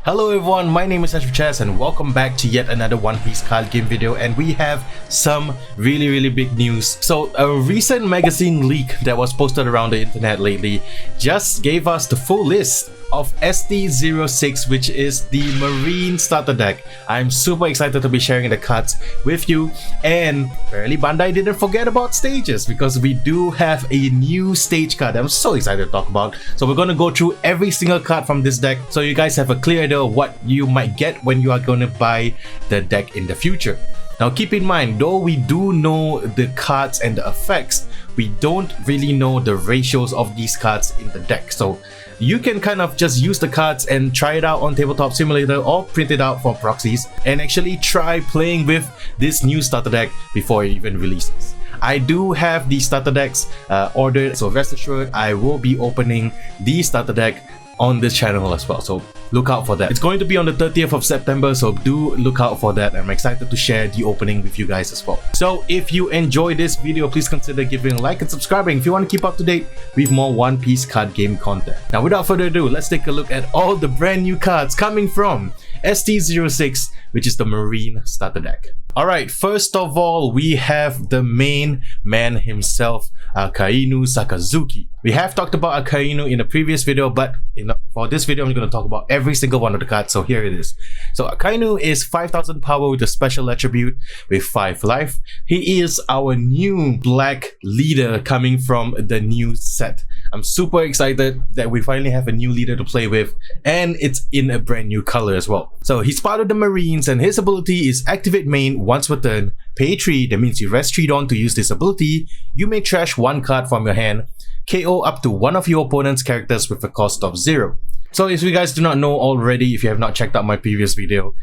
Hello everyone, my name is Asyrafchazz and welcome back to yet another One Piece card game video, and we have some really big news. So a recent magazine leak that was posted around the internet lately just gave us the full list of ST06, which is the Marine starter deck. I'm super excited to be sharing the cards with you, and apparently Bandai didn't forget about stages because we do have a new stage card that I'm so excited to talk about. So we're going to go through every single card from this deck so you guys have a clear idea of what you might get when you are going to buy the deck in the future. Now keep in mind, though we do know the cards and the effects, we don't really know the ratios of these cards in the deck. So you can kind of just use the cards and try it out on Tabletop Simulator or print it out for proxies and actually try playing with this new starter deck before it even releases. I do have the starter decks ordered, so rest assured I will be opening the starter deck on this channel as well, so look out for that. It's going to be on the 30th of September, so do look out for that. I'm excited to share the opening with you guys as well. So if you enjoy this video, please consider giving a like and subscribing if you want to keep up to date with more One Piece card game content. Now without further ado, let's take a look at all the brand new cards coming from ST06, which is the Marine starter deck. Alright, first of all, we have the main man himself, AKANU Sakazuki. We have talked about AKANU in a previous video, but for this video I'm going to talk about every single one of the cards, so here it is. So AKANU is 5000 power with a special attribute with 5 life. He is our new black leader coming from the new set. I'm super excited that we finally have a new leader to play with, and it's in a brand new color as well. So he's part of the Marines, and his ability is activate main once per turn, pay 3, that means you rest 3 Dawn to use this ability. You may trash 1 card from your hand, KO up to one of your opponent's characters with a cost of 0. So if you guys do not know already, if you have not checked out my previous video,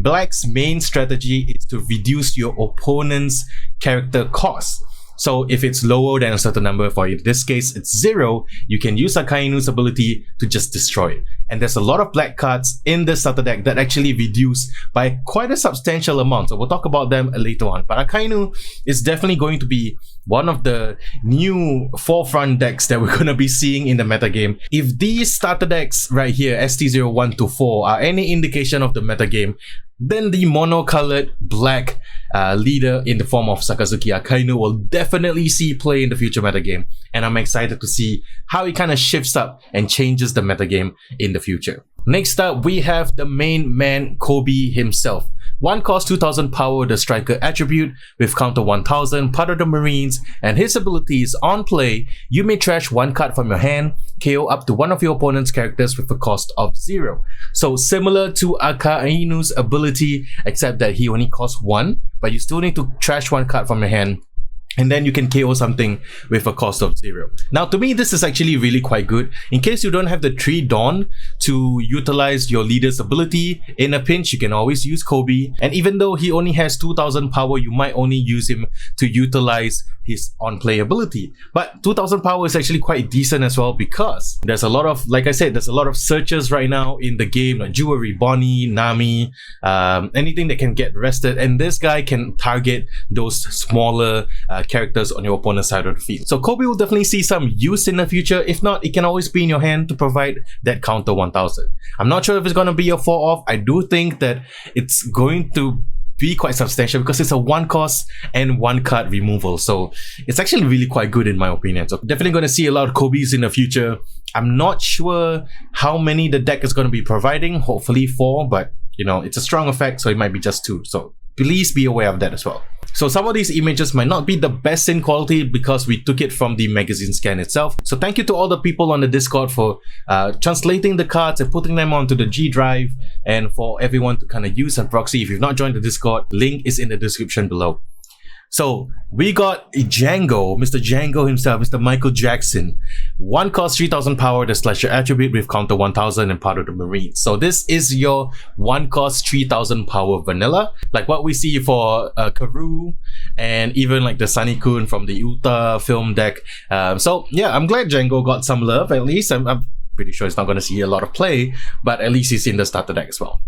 Black's main strategy is to reduce your opponent's character cost. So if it's lower than a certain number, for in this case it's 0, you can use AKANU's ability to just destroy it. And there's a lot of black cards in the starter deck that actually reduce by quite a substantial amount, so we'll talk about them later on. But AKANU is definitely going to be one of the new forefront decks that we're going to be seeing in the metagame. If these starter decks right here, ST01 to 4, are any indication of the metagame, then the mono-colored black leader in the form of Sakazuki AKANU will definitely see play in the future metagame, and I'm excited to see how it kind of shifts up and changes the metagame in the future. Next up, we have the main man Kobe himself. 1 cost 2000 power, the striker attribute with counter 1000, part of the Marines, and his ability is on play, you may trash 1 card from your hand, KO up to one of your opponent's characters with a cost of 0. So similar to AKANU's ability, except that he only costs 1, but you still need to trash 1 card from your hand, and then you can KO something with a cost of 0. Now to me, this is actually really quite good. In case you don't have the 3 Dawn to utilize your leader's ability, in a pinch you can always use Kobe, and even though he only has 2000 power, you might only use him to utilize his on-play ability. But 2000 power is actually quite decent as well, because there's a lot of, like I said, there's a lot of searches right now in the game, like Jewelry, Bonnie, Nami, anything that can get rested, and this guy can target those smaller characters on your opponent's side of the field. So Kobe will definitely see some use in the future. If not, it can always be in your hand to provide that counter 1000. I'm not sure if it's going to be a 4-off. I do think that it's going to be quite substantial because it's a 1 cost and 1 card removal, so it's actually really quite good in my opinion. So definitely going to see a lot of Kobe's in the future. I'm not sure how many the deck is going to be providing, hopefully 4, but you know, it's a strong effect, so it might be just 2, so please be aware of that as well. So some of these images might not be the best in quality because we took it from the magazine scan itself. So thank you to all the people on the Discord for translating the cards and putting them onto the G drive, and for everyone to kind of use and proxy. If you've not joined the Discord, link is in the description below. So we got JANGO, Mr. JANGO himself, Mr. Michael Jackson. 1 cost 3000 power, the slasher attribute with counter 1000 and part of the Marines. So this is your 1 cost 3000 power vanilla, like what we see for Karu and even like the Sunny-kun from the Uta film deck. So yeah, I'm glad JANGO got some love. At least I'm pretty sure it's not going to see a lot of play, but at least he's in the starter deck as well.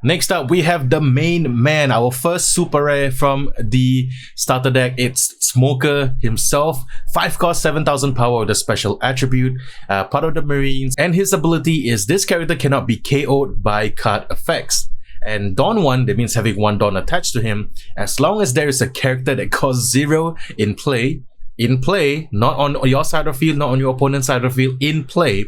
Next up, we have the main man, our first super rare from the starter deck. It's Smoker himself, 5 cost, 7000 power with a special attribute, part of the Marines, and his ability is this character cannot be KO'd by card effects. And Dawn 1, that means having 1 Dawn attached to him, as long as there is a character that costs 0 in play, not on your side of the field, not on your opponent's side of the field, in play,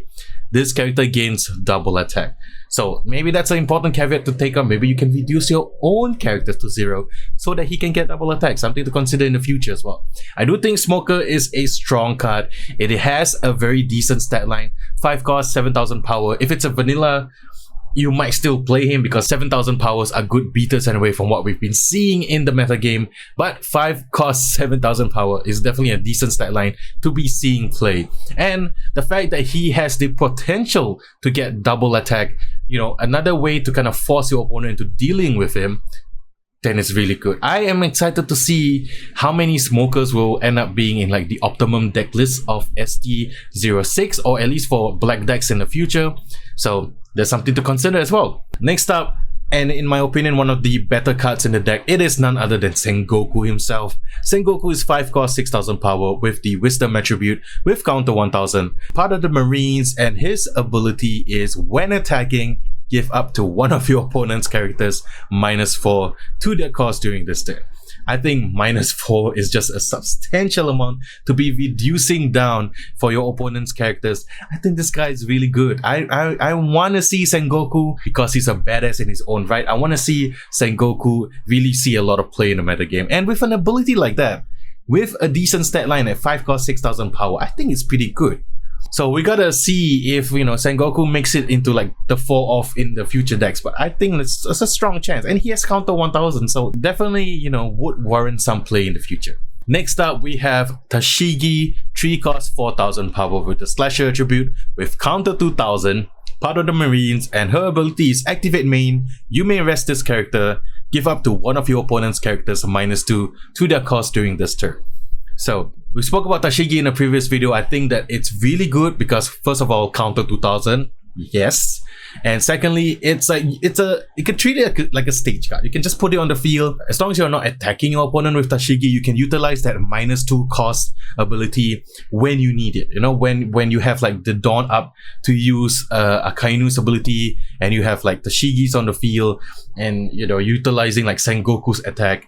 this character gains double attack. So maybe that's an important caveat to take on. Maybe you can reduce your own characters to 0 so that he can get double attack. Something to consider in the future as well. I do think Smoker is a strong card. It has a very decent stat line. 5 cost, 7000 power. If it's a vanilla, you might still play him because 7000 powers are good beaters anyway from what we've been seeing in the meta game. But 5 cost 7000 power is definitely a decent stat line to be seeing play. And the fact that he has the potential to get double attack, you know, another way to kind of force your opponent into dealing with him, then it's really good. I am excited to see how many smokers will end up being in like the optimum deck list of ST06, or at least for black decks in the future. So there's something to consider as well. Next up, and in my opinion, one of the better cards in the deck, it is none other than Sengoku himself. Sengoku is 5 cost, 6000 power with the Wisdom attribute with counter 1000, part of the Marines, and his ability is when attacking, give up to one of your opponent's characters -4 to their cost during this turn. I think -4 is just a substantial amount to be reducing down for your opponent's characters. I think this guy is really good. I want to see Sengoku because he's a badass in his own right. I want to see Sengoku really see a lot of play in the metagame. And with an ability like that, with a decent stat line at 5 cost, 6000 power, I think it's pretty good. So we gotta see if, you know, Sengoku makes it into like the 4-off in the future decks, but I think it's a strong chance, and he has counter 1000, so definitely, you know, would warrant some play in the future. Next up, we have Tashigi, 3 cost 4000 power with the Slasher attribute with counter 2000, part of the Marines, and her ability is activate main. You may rest this character, give up to one of your opponent's characters -2 to their cost during this turn. So we spoke about Tashigi in a previous video. I think that it's really good because first of all, counter 2000, yes, and secondly, you can treat it like a stage card. You can just put it on the field. As long as you're not attacking your opponent with Tashigi, you can utilize that -2 cost ability when you need it. You know, when you have like the Dawn up to use AKANU's ability, and you have like Tashigi's on the field, and you know, utilizing like Sengoku's attack.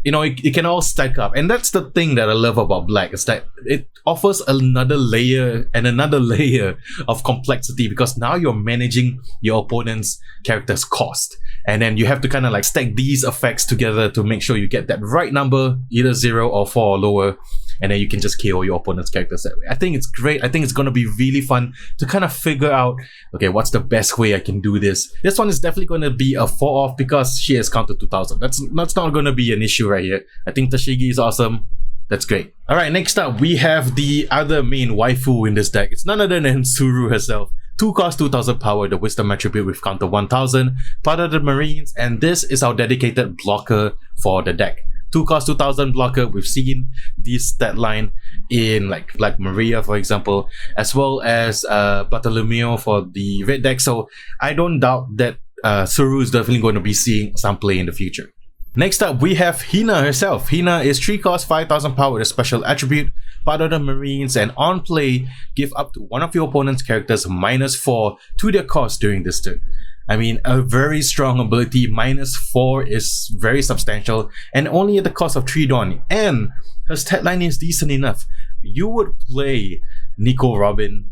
You know, it can all stack up, and that's the thing that I love about Black, is that it offers another layer and another layer of complexity, because now you're managing your opponent's character's cost, and then you have to kind of like stack these effects together to make sure you get that right number, either 0 or 4 or lower, and then you can just KO your opponent's characters that way. I think it's great. I think it's going to be really fun to kind of figure out, okay, what's the best way I can do this. This one is definitely going to be a 4-off because she has counter 2000. That's not going to be an issue right here. I think Tashigi is awesome. That's great. Alright, next up, we have the other main waifu in this deck. It's none other than SUURU herself. 2 cost 2000 power, the Wisdom attribute with counter 1000, part of the Marines, and this is our dedicated blocker for the deck. 2 cost 2000 blocker. We've seen this stat line in like Black Maria, for example, as well as Bartolomeo for the red deck. So I don't doubt that SUURU is definitely going to be seeing some play in the future. Next up, we have HINA herself. HINA is 3 cost 5000 power, the special attribute, part of the Marines, and on play, give up to one of your opponent's characters -4 to their cost during this turn. I mean, a very strong ability. -4 is very substantial, and only at the cost of 3 Dawn. And her stat line is decent enough. You would play Nico Robin,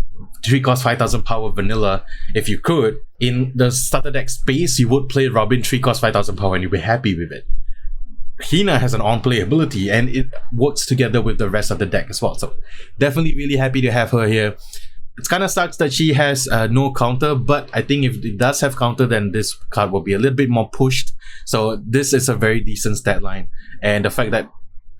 3 cost 5000 power vanilla if you could. In the starter deck space, you would play Robin 3 cost 5000 power and you'd be happy with it. HINA has an on-play ability, and it works together with the rest of the deck as well. So definitely really happy to have her here. It kind of sucks that she has no counter, but I think if it does have counter, then this card will be a little bit more pushed. So this is a very decent stat line, and the fact that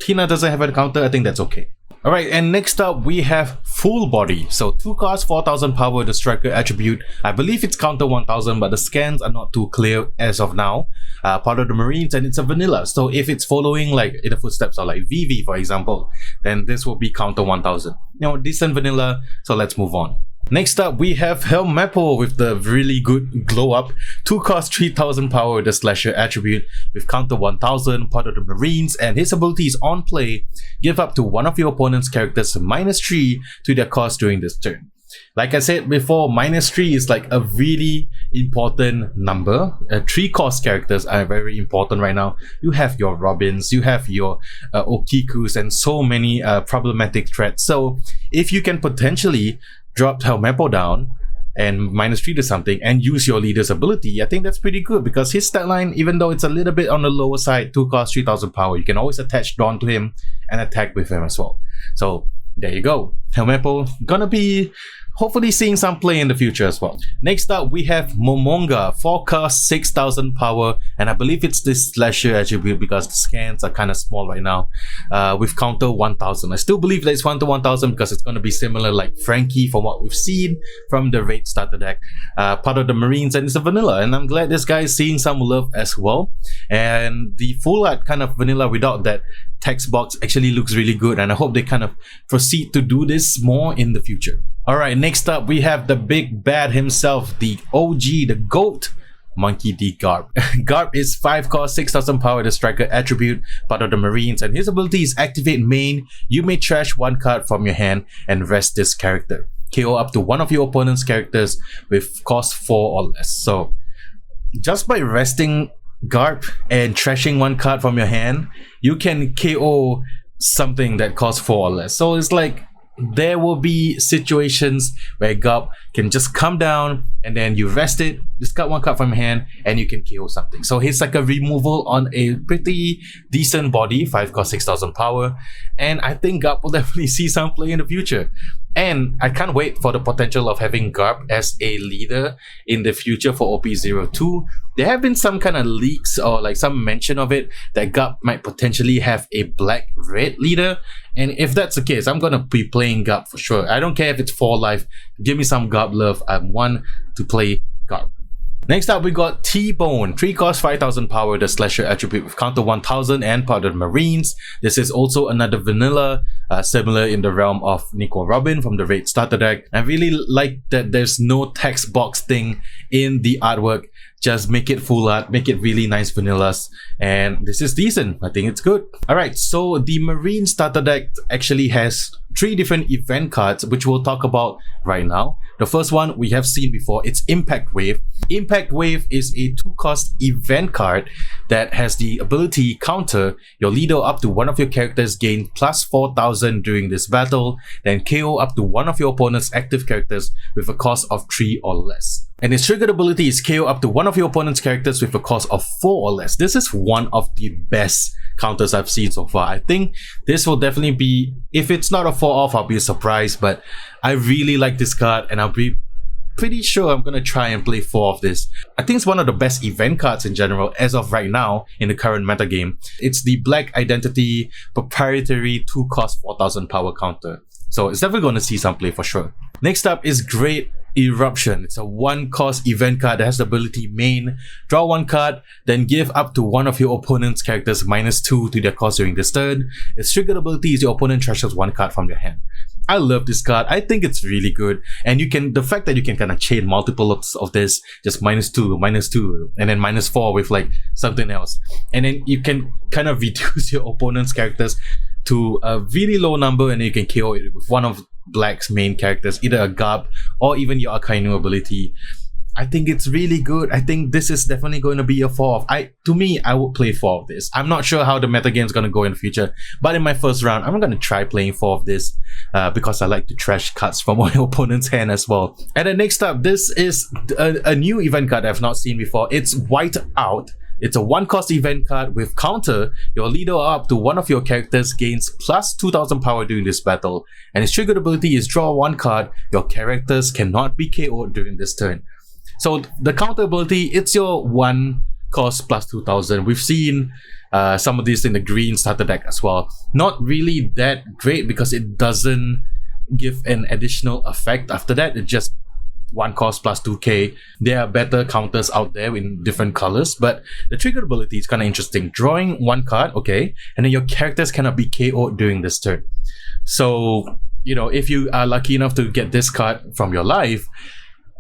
HINA doesn't have a counter, I think that's okay. Alright, and next up we have Full Body. So 2 cost 4000 power, the Striker attribute. I believe it's counter 1000, but the scans are not too clear as of now. Part of the Marines, and it's a vanilla. So if it's following like in the footsteps of like Vivi, for example, then this will be counter 1000. You know, decent vanilla, so let's move on. Next up, we have Helmeppo with the really good glow up. 2 cost 3000 power with the slasher attribute with counter 1000, part of the Marines, and his abilities on play give up to one of your opponent's characters -3 to their cost during this turn. Like I said before, -3 is like a really important number. 3 cost characters are very important right now. You have your Robins, you have your Okikus, and so many problematic threats. So if you can potentially drop Helmeppo down and -3 to something and use your leader's ability, I think that's pretty good because his stat line, even though it's a little bit on the lower side, 2 cost 3000 power, you can always attach Dawn to him and attack with him as well. So there you go. Helmeppo gonna be hopefully seeing some play in the future as well. Next up, we have Momonga, 4 cost 6000 power, and I believe it's this slasher attribute because the scans are kind of small right now, with counter 1000. I still believe that it's 1 to 1000 because it's going to be similar like Frankie from what we've seen from the raid starter deck, part of the Marines, and it's a vanilla, and I'm glad this guy is seeing some love as well. And the full art kind of vanilla without that text box actually looks really good, and I hope they kind of proceed to do this more in the future. Alright, next up we have the big bad himself, the OG, the GOAT, Monkey D. Garp. Garp is 5 cost 6000 power, the striker attribute, part of the Marines, and his ability is activate main. You may trash 1 card from your hand and rest this character. KO up to one of your opponent's characters with cost 4 or less. So just by resting Garp and trashing 1 card from your hand, you can KO something that costs 4 or less. So it's like there will be situations where Garp can just come down and then you rest it, discard 1 card from your hand, and you can KO something. So he's like a removal on a pretty decent body, 5 cost 6000 power, and I think Garp will definitely see some play in the future. And I can't wait for the potential of having Garp as a leader in the future for OP02. There have been some kind of leaks or like some mention of it that Garp might potentially have a black-red leader. And if that's the case, I'm gonna be playing Garp for sure. I don't care if it's 4 life. Give me some Garp love. I'm one to play Garp. Next up, we got Tbone, 3 cost 5000 power, the slasher attribute with counter 1000 and part of the Marines. This is also another vanilla, similar in the realm of Nico Robin from the raid starter deck. I really like that there's no text box thing in the artwork. Just make it full art, make it really nice vanillas, and this is decent. I think it's good. Alright, so the Marine starter deck actually has 3 different event cards, which we'll talk about right now. The first one we have seen before, it's Impact Wave. Impact Wave is a 2 cost event card that has the ability counter your leader up to one of your characters gain plus 4000 during this battle, then KO up to one of your opponent's active characters with a cost of 3 or less. And its triggered ability is KO up to one of your opponent's characters with a cost of 4 or less. This is one of the best counters I've seen so far. I think this will definitely be, if it's not a 4 off, I'll be surprised, but I really like this card and I'll be pretty sure I'm gonna try and play 4 of this. I think it's one of the best event cards in general as of right now in the current metagame. It's the Black Identity proprietary 2 cost 4000 power counter. So it's definitely gonna see some play for sure. Next up is Great Eruption. It's a 1 cost event card that has the ability main, draw 1 card, then give up to one of your opponent's characters -2 to their cost during this turn. Its triggered ability is your opponent trashes 1 card from their hand. I love this card. I think it's really good, and you can, the fact that you can kind of chain multiples of this, just -2, and then -4 with like something else, and then you can kind of reduce your opponent's characters to a really low number, and then you can KO it with one of Black's main characters, either a Garp or even your AKANU ability. I think it's really good. I think this is definitely going to be a 4 off. To me, I would play 4 of this. I'm not sure how the metagame is going to go in the future, but in my first round, I'm going to try playing 4 of this because I like to trash cards from my opponent's hand as well. And then next up, this is a new event card I've not seen before. It's White Out. It's a 1 cost event card with counter. Your leader up to one of your characters gains plus 2000 power during this battle, and its triggered ability is draw 1 card. Your characters cannot be KO'd during this turn. So the counter ability, it's your 1 cost plus 2000. We've seen some of this in the green starter deck as well. Not really that great because it doesn't give an additional effect after that. It just 1 cost plus 2k. There are better counters out there in different colors, but the trigger ability is kind of interesting. Drawing 1 card, okay, and then your characters cannot be KO'd during this turn. So you know, if you are lucky enough to get this card from your life,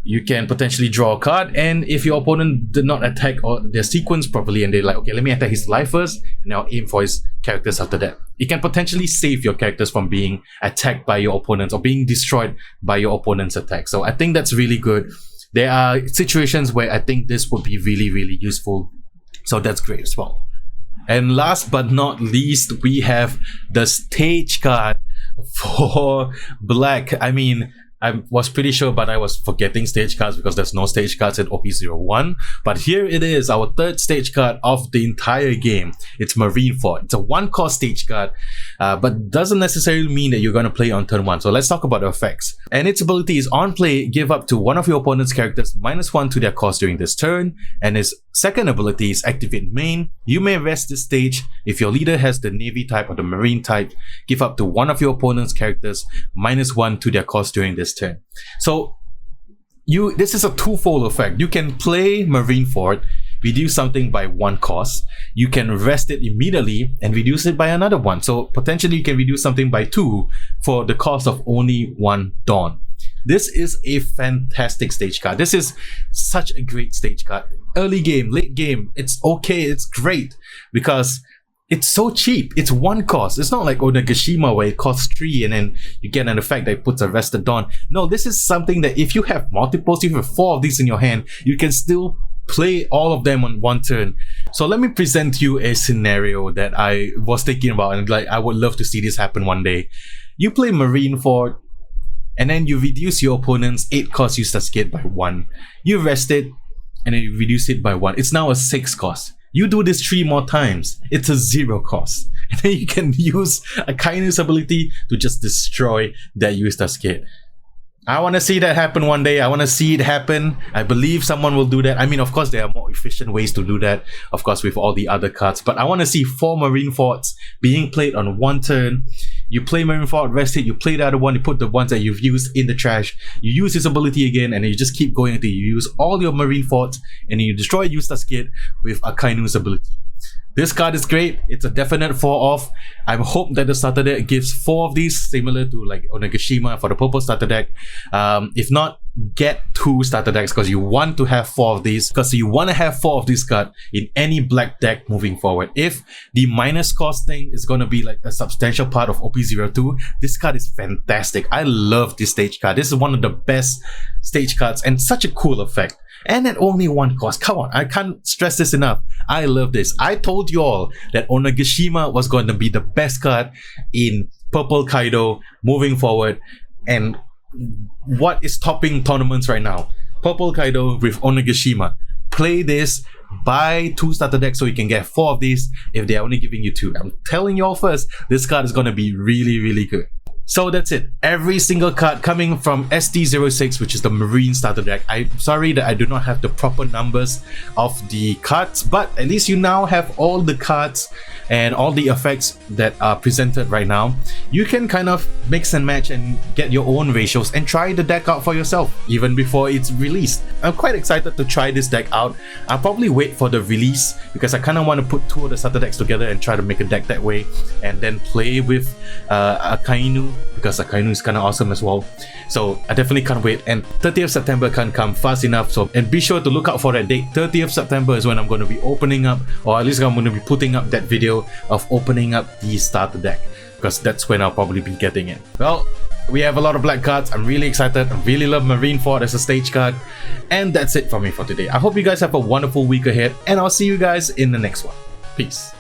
you can potentially draw a card, and if your opponent did not attack or their sequence properly and they're like, okay, let me attack his life first and I'll aim for his characters after that, it can potentially save your characters from being attacked by your opponents or being destroyed by your opponent's attack. So I think that's really good. There are situations where I think this would be really, really useful, so that's great as well. And last but not least, we have the stage card for black. I mean, I was pretty sure, but I was forgetting stage cards because there's no stage cards in OP01. But here it is, our third stage card of the entire game. It's Marineford. It's a 1-cost stage card, but doesn't necessarily mean that you're going to play on turn 1. So let's talk about the effects. And its ability is on play, give up to one of your opponent's characters -1 to their cost during this turn. And its second ability is activate main. You may rest this stage. If your leader has the Navy type or the Marine type, give up to one of your opponent's characters -1 to their cost during this turn. So this is a twofold effect. You can play Marineford, reduce something by 1 cost. You can rest it immediately and reduce it by another 1. So potentially you can reduce something by 2 for the cost of only 1 Dawn. This is a fantastic stage card. This is such a great stage card. Early game, late game, it's okay, it's great because it's so cheap. It's 1 cost. It's not like Onagashima where it costs 3 and then you get an effect that puts a rested Dawn. No, this is something that if you have multiples, if you have 4 of these in your hand, you can still play all of them on 1 turn. So let me present you a scenario that I was thinking about, and like I would love to see this happen one day. You play Marineford, and then you reduce your opponent's 8 cost useless kit by 1. You rest it, and then you reduce it by 1. It's now a 6 cost. You do this 3 more times, it's a 0 cost. And then you can use AKANU's ability to just destroy that useless kit. I want to see that happen one day. I want to see it happen. I believe someone will do that. I mean, of course, there are more efficient ways to do that, of course, with all the other cards. But I want to see 4 Marinefords being played on 1 turn. You play Marineford, rest it, you play the other one, you put the ones that you've used in the trash, you use his ability again, and then you just keep going until you use all your Marinefords, and then you destroy useless kit with AKANU's ability. This card is great. It's a definite 4 off. I hope that the starter deck gives 4 of these, similar to like Onagashima for the purple starter deck. If not, get 2 starter decks because you want to have 4 of these, because you want to have 4 of this card in any black deck moving forward. If the minus cost thing is going to be like a substantial part of OP02, this card is fantastic. I love this stage card. This is one of the best stage cards and such a cool effect. And at only 1 cost. Come on, I can't stress this enough. I love this. I told you all that Onagashima was going to be the best card in Purple Kaido moving forward. And what is topping tournaments right now? Purple Kaido with Onagashima. Play this, buy 2 starter decks so you can get 4 of these if they're only giving you 2. I'm telling you all first, this card is going to be really, really good. So that's it. Every single card coming from ST06, which is the Marine starter deck. I'm sorry that I do not have the proper numbers of the cards, but at least you now have all the cards and all the effects that are presented right now. You can kind of mix and match and get your own ratios and try the deck out for yourself even before it's released. I'm quite excited to try this deck out. I'll probably wait for the release because I kind of want to put 2 of the starter decks together and try to make a deck that way, and then play with AKANU, because AKANU is kind of awesome as well. So I definitely can't wait, and 30th September can't come fast enough, so and be sure to look out for that date. 30th September is when I'm going to be opening up, or at least I'm going to be putting up that video of opening up the starter deck, because that's when I'll probably be getting it. Well, we have a lot of black cards. I'm really excited. I really love Marineford as a stage card, and that's it for me for today. I hope you guys have a wonderful week ahead, and I'll see you guys in the next one. Peace.